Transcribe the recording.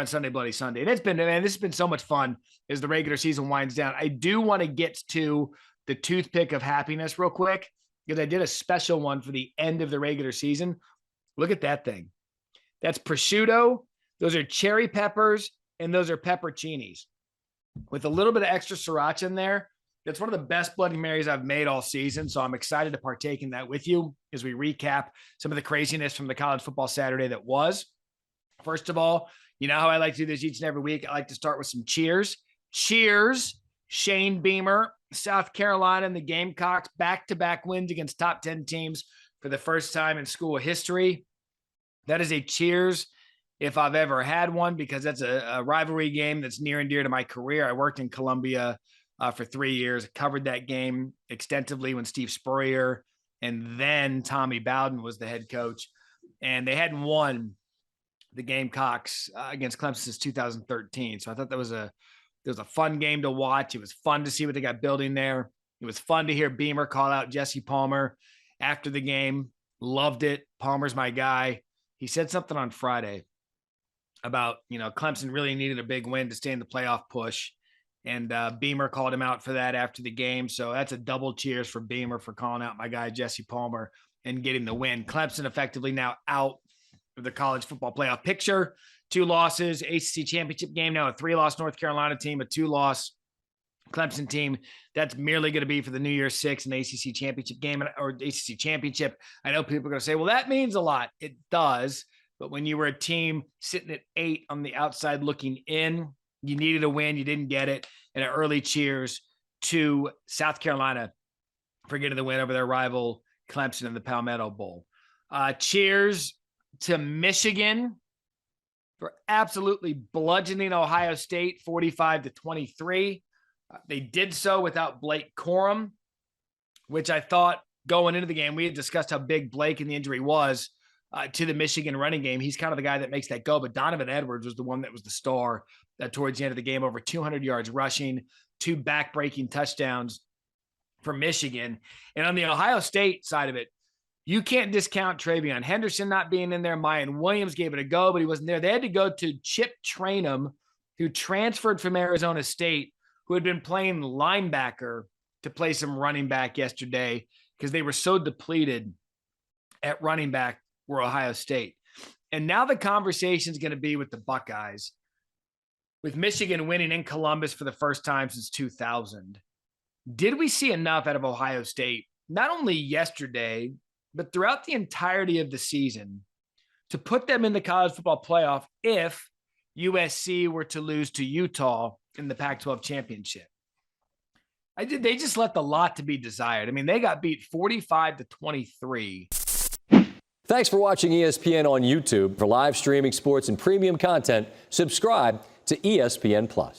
on Sunday Bloody Sunday. And this has been so much fun as the regular season winds down. I do want to get to the toothpick of happiness real quick because I did a special one for the end of the regular season. Look at that thing. That's prosciutto. Those are cherry peppers, and those are pepperoncinis with a little bit of extra sriracha in there. That's one of the best Bloody Marys I've made all season, so I'm excited to partake in that with you as we recap some of the craziness from the college football Saturday that was. First of all, you know how I like to do this each and every week. I like to start with some cheers. Cheers, Shane Beamer, South Carolina, and the Gamecocks, back-to-back wins against top 10 teams for the first time in school history. That is a cheers if I've ever had one, because that's a rivalry game that's near and dear to my career. I worked in Columbia for 3 years, covered that game extensively when Steve Spurrier and then Tommy Bowden was the head coach. And they hadn't won the Gamecocks against Clemson since 2013. So I thought there was a fun game to watch. It was fun to see what they got building there. It was fun to hear Beamer call out Jesse Palmer after the game. Loved it. Palmer's my guy. He said something on Friday about, Clemson really needed a big win to stay in the playoff push. And Beamer called him out for that after the game. So that's a double cheers for Beamer for calling out my guy, Jesse Palmer, and getting the win. Clemson effectively now out of the college football playoff picture. 2 losses, ACC championship game, now a 3-loss North Carolina team, a 2-loss Clemson team. That's merely going to be for the New Year's Six and ACC championship game or ACC championship. I know people are going to say, well, that means a lot. It does. But when you were a team sitting at 8 on the outside looking in, you needed a win. You didn't get it. And an early cheers to South Carolina for getting the win over their rival Clemson in the Palmetto Bowl. Cheers to Michigan for absolutely bludgeoning Ohio State 45-23. They did so without Blake Corum, which I thought going into the game, we had discussed how big Blake and the injury was to the Michigan running game. He's kind of the guy that makes that go, but Donovan Edwards was the one that was the star towards the end of the game, over 200 yards rushing, 2 back-breaking touchdowns for Michigan. And on the Ohio State side of it, you can't discount Travion Henderson not being in there. Mayan Williams gave it a go, but he wasn't there. They had to go to Chip Trainum, who transferred from Arizona State, who had been playing linebacker, to play some running back yesterday because they were so depleted at running back were Ohio State. And now the conversation is going to be with the Buckeyes, with Michigan winning in Columbus for the first time since 2000. Did we see enough out of Ohio State, not only yesterday, but throughout the entirety of the season, to put them in the college football playoff if USC were to lose to Utah in the Pac-12 championship? They just left a lot to be desired. I mean, they got beat 45-23. Thanks for watching ESPN on YouTube. For live streaming sports and premium content, subscribe to ESPN+.